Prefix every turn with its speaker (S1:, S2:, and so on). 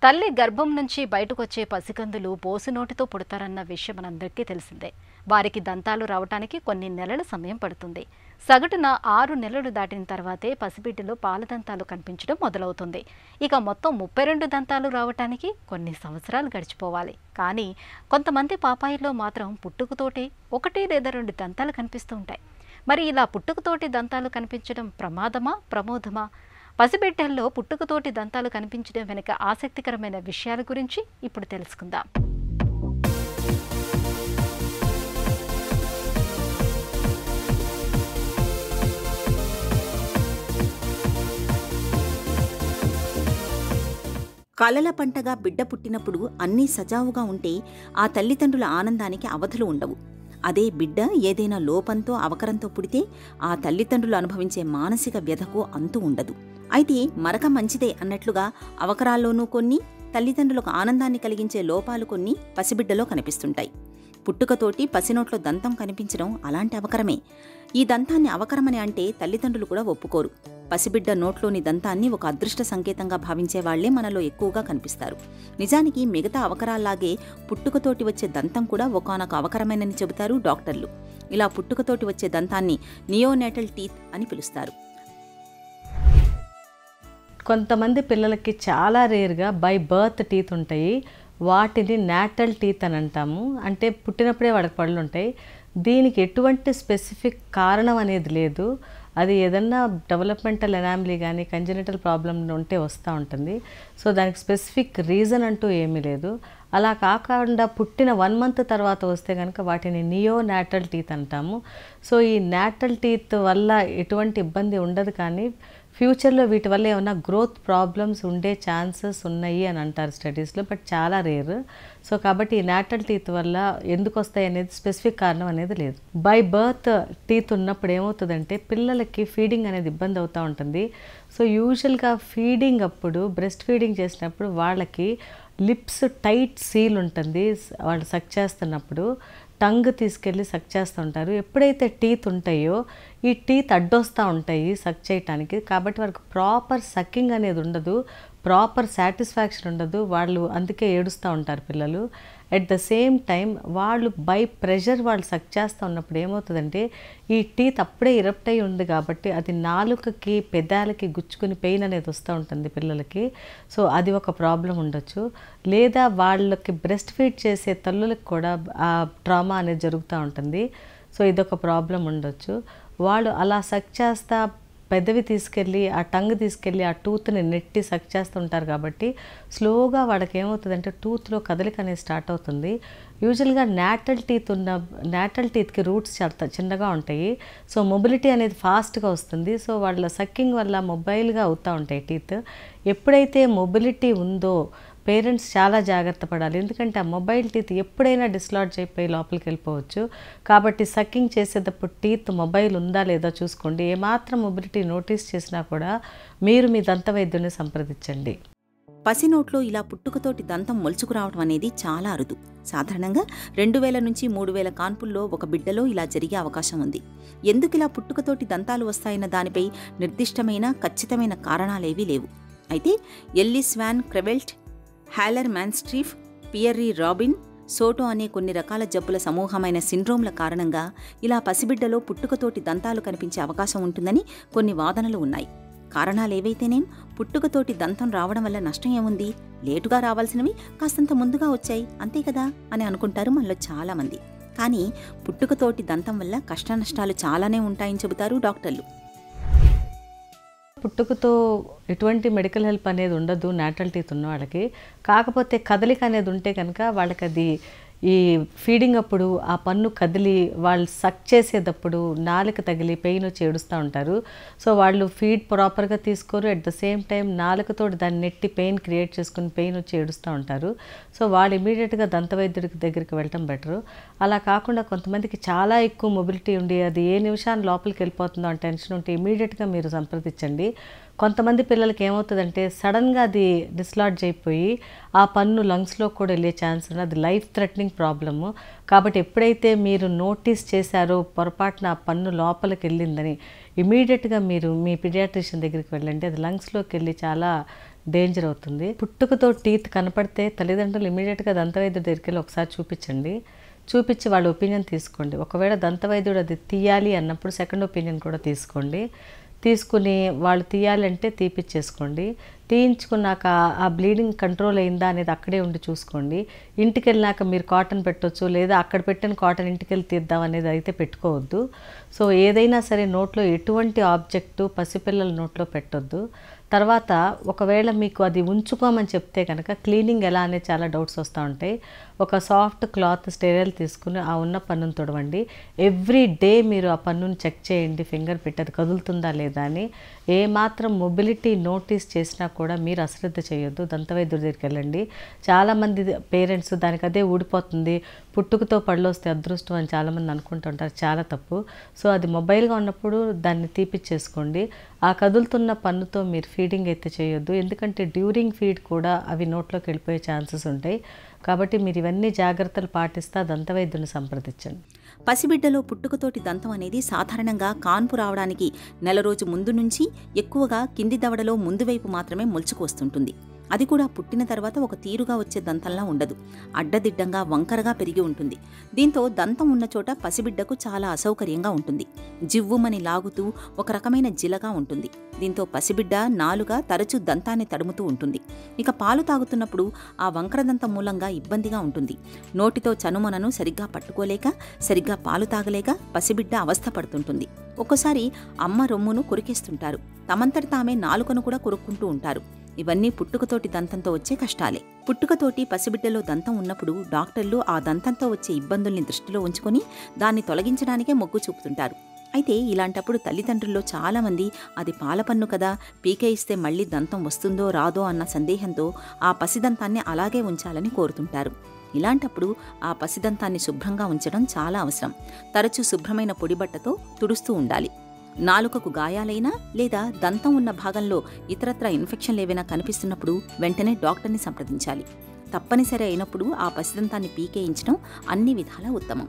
S1: తల్లి గర్భం నుంచి బయటకొచ్చే పసికందులు బోసినోటితో పుడతారన్న విషయం మనందరికీ తెలిసిందే. వారికి దంతాలు రావటానికి కొన్ని నెలల సమయం పడుతుంది. సగటున 6 నెలలు దాటిన తర్వాతే పసిబిడ్డలో పాలదంతాలు కనిపించడం మొదలవుతుంది. ఇక మొత్తం 32 దంతాలు రావటానికి కొన్ని సంవత్సరాలు గడిచిపోవాలి. కానీ కొంతమంది పాపాయిల్లో మాత్రం పుట్టుకతోటే 1 లేదా 2 దంతాలు కనిపిస్తూ ఉంటాయి. మరి ఇలా పుట్టుకతోటి దంతాలు కనిపించడం ప్రమాదమా, ప్రమోదమా? పసిబిడ్డల్లో పుట్టుకతోటి దంతాలు కనిపించడం వెనుక ఆసక్తికరమైన విషయాల గురించి ఇప్పుడు తెలుసుకుందాం.
S2: కలల పంటగా బిడ్డ పుట్టినప్పుడు అన్నీ సజావుగా ఉంటే ఆ తల్లిదండ్రుల ఆనందానికి అవధులు ఉండవు. అదే బిడ్డ ఏదైనా లోపంతో అవకరంతో పుడితే ఆ తల్లిదండ్రులు అనుభవించే మానసిక వ్యధకు అంతు ఉండదు. అయితే మరక మంచిదే అన్నట్లుగా అవకరాల్లోనూ కొన్ని, తల్లిదండ్రులకు ఆనందాన్ని కలిగించే లోపాలు కొన్ని పసిబిడ్డలో కనిపిస్తుంటాయి. పుట్టుకతోటి పసినోట్లో దంతం కనిపించడం అలాంటి అవకరమే. ఈ దంతాన్ని అవకరమని అంటే తల్లిదండ్రులు కూడా ఒప్పుకోరు. పసిబిడ్డ నోట్లోని దంతాన్ని ఒక అదృష్ట సంకేతంగా భావించే వాళ్లే మనలో ఎక్కువగా కనిపిస్తారు. నిజానికి మిగతా అవకరాల్లాగే పుట్టుకతోటి వచ్చే దంతం కూడా ఒకానొక అవకరమేనని చెబుతారు డాక్టర్లు. ఇలా పుట్టుకతోటి వచ్చే దంతాన్ని నియోనేటల్ టీత్ అని పిలుస్తారు.
S3: కొంతమంది పిల్లలకి చాలా రేర్గా బై బర్త్ టీత్ ఉంటాయి. వాటిని నాటల్ టీత్ అని అంటాము. అంటే పుట్టినప్పుడే వాడికి పళ్ళు ఉంటాయి. దీనికి ఎటువంటి స్పెసిఫిక్ కారణం అనేది లేదు. అది ఏదన్నా డెవలప్మెంటల్ ఎనామిలీ కానీ కంజెనిటల్ ప్రాబ్లం ఉంటే వస్తూ ఉంటుంది. సో దానికి స్పెసిఫిక్ రీజన్ అంటూ ఏమీ లేదు. అలా కాకుండా పుట్టిన 1 మంత్ తర్వాత వస్తే కనుక వాటిని నియోనాటల్ టీత్ అంటాము. సో ఈ నాటల్ టీత్ వల్ల ఎటువంటి ఇబ్బంది ఉండదు, కానీ ఫ్యూచర్లో వీటి వల్ల ఏమైనా గ్రోత్ ప్రాబ్లమ్స్ ఉండే ఛాన్సెస్ ఉన్నాయి అని అంటారు స్టడీస్లో, బట్ చాలా రేర్. సో కాబట్టి ఈ నాటల్ టీత్ వల్ల ఎందుకు వస్తాయి అనేది స్పెసిఫిక్ కారణం అనేది లేదు. బై బర్త్ టీత్ ఉన్నప్పుడు ఏమవుతుందంటే పిల్లలకి ఫీడింగ్ అనేది ఇబ్బంది అవుతూ ఉంటుంది. సో యూజువల్గా ఫీడింగ్ అప్పుడు, బ్రెస్ట్ ఫీడింగ్ చేసినప్పుడు వాళ్ళకి లిప్స్ టైట్ సీల్ ఉంటుంది. వాళ్ళు సక్ చేస్తున్నప్పుడు టంగ్ తీసుకెళ్ళి సక్ చేస్తూ ఉంటారు. ఎప్పుడైతే టీత్ ఉంటాయో ఈ టీత్ అడ్డొస్తూ ఉంటాయి సక్ చేయటానికి. కాబట్టి వాళ్ళకి ప్రాపర్ సక్కింగ్ అనేది ఉండదు, ప్రాపర్ సాటిస్ఫాక్షన్ ఉండదు. వాళ్ళు అందుకే ఏడుస్తూ ఉంటారు పిల్లలు. అట్ ద సేమ్ టైం వాళ్ళు బై ప్రెషర్ వాళ్ళు సక్ చేస్తూ ఉన్నప్పుడు ఏమవుతుందంటే ఈ టీత్ అప్పుడే ఇరప్ట్ అయి ఉంది కాబట్టి అది నాలుకకి పెదాలకి గుచ్చుకుని పెయిన్ అనేది వస్తూ ఉంటుంది పిల్లలకి. సో అది ఒక ప్రాబ్లం ఉండొచ్చు. లేదా వాళ్ళకి బ్రెస్ట్ ఫీడ్ చేసే తల్లులకు కూడా ఆ ట్రామా అనేది జరుగుతూ ఉంటుంది. సో ఇదొక ప్రాబ్లం ఉండొచ్చు. వాళ్ళు అలా సక్ చేస్తా పెదవి తీసుకెళ్ళి ఆ టంగ్ తీసుకెళ్ళి ఆ టూత్ని నెట్టి సక్ చేస్తుంటారు కాబట్టి స్లోగా వాళ్ళకి ఏమవుతుందంటే టూత్లో కదలిక అనేది స్టార్ట్ అవుతుంది. యూజువల్గా నాటల్ టీత్కి రూట్స్ చాలా చిన్నగా ఉంటాయి. సో మొబిలిటీ అనేది ఫాస్ట్గా వస్తుంది. సో వాళ్ళ సక్కింగ్ వల్ల మొబైల్గా అవుతూ ఉంటాయి టీత్. ఎప్పుడైతే మొబిలిటీ ఉందో పేరెంట్స్ చాలా జాగ్రత్త పడాలి. ఎందుకంటే ఆ మొబైల్ టీత్ ఎప్పుడైనా డిస్లాడ్జ్ అయిపోయి లోపలికి వెళ్ళిపోవచ్చు. కాబట్టి సక్కింగ్ చేసేటప్పుడు టీత్ మొబైల్ ఉందా లేదా చూసుకోండి. ఏమాత్రం మొబిలిటీ నోటీస్ చేసినా కూడా మీరు మీ దంత వైద్యుని సంప్రదించండి.
S2: పసినోట్లో ఇలా పుట్టుకతోటి దంతం మొలుచుకురావడం అనేది చాలా అరుదు. సాధారణంగా 2000 నుంచి 3000 కాన్పుల్లో ఒక బిడ్డలో ఇలా జరిగే అవకాశం ఉంది. ఎందుకు ఇలా పుట్టుకతోటి దంతాలు వస్తాయన్న దానిపై నిర్దిష్టమైన ఖచ్చితమైన కారణాలేవీ లేవు. అయితే Ellis van క్రెవెల్ట్, హ్యాలర్ మ్యాన్స్ట్రీఫ్, Pierre robin, Soto అనే కొన్ని రకాల జబ్బుల సమూహమైన సిండ్రోమ్ల కారణంగా ఇలా పసిబిడ్డలో పుట్టుకతోటి దంతాలు కనిపించే అవకాశం ఉంటుందని కొన్ని వాదనలు ఉన్నాయి. కారణాలేవైతేనేం పుట్టుకతోటి దంతం రావడం వల్ల నష్టం ఏముంది? లేటుగా రావాల్సినవి కాస్తంత ముందుగా వచ్చాయి అంతే కదా అని అనుకుంటారు మనలో చాలామంది. కానీ పుట్టుకతోటి దంతం వల్ల కష్టనష్టాలు చాలానే ఉంటాయని చెబుతారు డాక్టర్లు.
S3: పుట్టుకతో ఎటువంటి మెడికల్ హెల్ప్ అనేది ఉండదు నాటల్ టీత్ ఉన్న వాళ్ళకి. కాకపోతే కదలిక అనేది ఉంటే కనుక వాళ్ళకి అది ఈ ఫీడింగ్ అప్పుడు ఆ పన్ను కదిలి వాళ్ళు సక్ చేసేటప్పుడు నాలుక తగిలి పెయిన్ వచ్చి ఏడుస్తూ ఉంటారు. సో వాళ్ళు ఫీడ్ ప్రాపర్గా తీసుకోరు. అట్ ద సేమ్ టైం నాలుకతో దాన్ని నెట్టి పెయిన్ క్రియేట్ చేసుకుని పెయిన్ వచ్చి ఏడుస్తూ ఉంటారు. సో వాళ్ళు ఇమీడియట్గా దంతవైద్యుడికి దగ్గరికి వెళ్ళటం బెటరు. అలా కాకుండా కొంతమందికి చాలా ఎక్కువ మొబిలిటీ ఉండి అది ఏ నిమిషాన్ని లోపలికి వెళ్ళిపోతుందో అని టెన్షన్ ఉంటే ఇమీడియట్గా మీరు సంప్రదించండి. కొంతమంది పిల్లలకి ఏమవుతుందంటే సడన్గా అది డిస్లాడ్జ్ అయిపోయి ఆ పన్ను లంగ్స్లో కూడా వెళ్ళే ఛాన్స్ ఉంది. అది లైఫ్ థ్రెటనింగ్ ప్రాబ్లము. కాబట్టి ఎప్పుడైతే మీరు నోటీస్ చేశారో పొరపాటున ఆ పన్ను లోపలికి వెళ్ళిందని ఇమీడియట్గా మీరు మీ పీడియాట్రిషియన్ దగ్గరికి వెళ్ళండి. అది లంగ్స్లోకి వెళ్ళి చాలా డేంజర్ అవుతుంది. పుట్టుకతో టీత్ కనపడితే తల్లిదండ్రులు ఇమీడియట్గా దంతవైద్యుడి దగ్గరికి వెళ్ళి ఒకసారి చూపించండి. చూపించి వాళ్ళ ఒపీనియన్ తీసుకోండి. ఒకవేళ దంతవైద్యుడు అది తీయాలి అన్నప్పుడు సెకండ్ ఒపీనియన్ కూడా తీసుకోండి. తీసుకుని వాళ్ళు తీయాలంటే తీపిచ్చేసుకోండి. తీయించుకున్నాక ఆ బ్లీడింగ్ కంట్రోల్ అయిందా అనేది అక్కడే ఉండి చూసుకోండి. ఇంటికి వెళ్ళినాక మీరు కాటన్ పెట్టవచ్చు, లేదా అక్కడ పెట్టిన కాటన్ ఇంటికి వెళ్ళి తీద్దాం అనేది అయితే పెట్టుకోవద్దు. సో ఏదైనా సరే నోట్లో ఎటువంటి ఆబ్జెక్టు పసిపిల్లల నోట్లో పెట్టొద్దు. తర్వాత ఒకవేళ మీకు అది ఉంచుకోమని చెప్తే కనుక క్లీనింగ్ ఎలా అనేది చాలా డౌట్స్ వస్తూ ఉంటాయి. ఒక సాఫ్ట్ క్లాత్ స్టెరైల్ తీసుకుని ఆ ఉన్న పన్నును తొడవండి. ఎవ్రీ డే మీరు ఆ పన్నును చెక్ చేయండి, ఫింగర్ పెట్టి అది కదులుతుందా లేదా అని. ఏమాత్రం మొబిలిటీ నోటీస్ చేసినా కూడా మీరు అశ్రద్ధ చేయొద్దు, దంతవైద్యుడి దగ్గరికి వెళ్ళండి. చాలామంది పేరెంట్స్ దానికి అదే ఊడిపోతుంది, పుట్టుకతో పళ్ళు వస్తే అదృష్టం అని చాలామంది అనుకుంటుంటారు. చాలా తప్పు. సో అది మొబైల్గా ఉన్నప్పుడు దాన్ని తీపిచ్చేసుకోండి. ఆ కదులుతున్న పన్నుతో మీరు ఫీడింగ్ అయితే చేయొద్దు, ఎందుకంటే డ్యూరింగ్ ఫీడ్ కూడా అవి నోట్లోకి వెళ్ళిపోయే ఛాన్సెస్ ఉంటాయి. కాబట్టి మీరు ఇవన్నీ జాగ్రత్తలు పాటిస్తా దంతవైద్యుని సంప్రదించండి.
S2: పసిబిడ్డలో పుట్టుకతోటి దంతం అనేది సాధారణంగా కాన్పు రావడానికి నెల రోజు ముందు నుంచి ఎక్కువగా కింది దవడలో ముందు వైపు మాత్రమే మొలుచుకు వస్తుంటుంది. అది కూడా పుట్టిన తర్వాత ఒక తీరుగా వచ్చే దంతంలా ఉండదు, అడ్డదిడ్డంగా వంకరగా పెరిగి ఉంటుంది. దీంతో దంతం ఉన్న చోట పసిబిడ్డకు చాలా అసౌకర్యంగా ఉంటుంది. జివ్వుమని లాగుతూ ఒక రకమైన జిలగా ఉంటుంది. దీంతో పసిబిడ్డ నాలుక తరచూ దంతాన్ని తడుముతూ ఉంటుంది. ఇక పాలు తాగుతున్నప్పుడు ఆ వంకరదంతం మూలంగా ఇబ్బందిగా ఉంటుంది. నోటితో చనుమొనను సరిగ్గా పట్టుకోలేక, సరిగ్గా పాలు తాగలేక పసిబిడ్డ అవస్థ పడుతుంటుంది. ఒక్కోసారి అమ్మ రొమ్మును కొరికేస్తుంటారు, తమంతటి తామే నాలుకను కూడా కొరుక్కుంటూ ఉంటారు. ఇవన్నీ పుట్టుకతోటి దంతంతో వచ్చే కష్టాలే. పుట్టుకతోటి పసిబిడ్డలో దంతం ఉన్నప్పుడు డాక్టర్లు ఆ దంతంతో వచ్చే ఇబ్బందుల్ని దృష్టిలో ఉంచుకొని దాన్ని తొలగించడానికే మొగ్గు చూపుతుంటారు. అయితే ఇలాంటప్పుడు తల్లిదండ్రుల్లో చాలామంది అది పాలపన్ను కదా, పీకేయిస్తే మళ్ళీ దంతం వస్తుందో రాదో అన్న సందేహంతో ఆ పసిదంతాన్ని అలాగే ఉంచాలని కోరుతుంటారు. ఇలాంటప్పుడు ఆ పసిదంతాన్ని శుభ్రంగా ఉంచడం చాలా అవసరం. తరచూ శుభ్రమైన పొడిబట్టతో తుడుస్తూ ఉండాలి. నాలుకకు గాయాలైనా లేదా దంతం ఉన్న భాగంలో ఇతరత్ర ఇన్ఫెక్షన్లు ఏవైనా కనిపిస్తున్నప్పుడు వెంటనే డాక్టర్ని సంప్రదించాలి. తప్పనిసరి అయినప్పుడు ఆ పసిదంతాన్ని పీకేయించడం అన్ని విధాలా ఉత్తమం.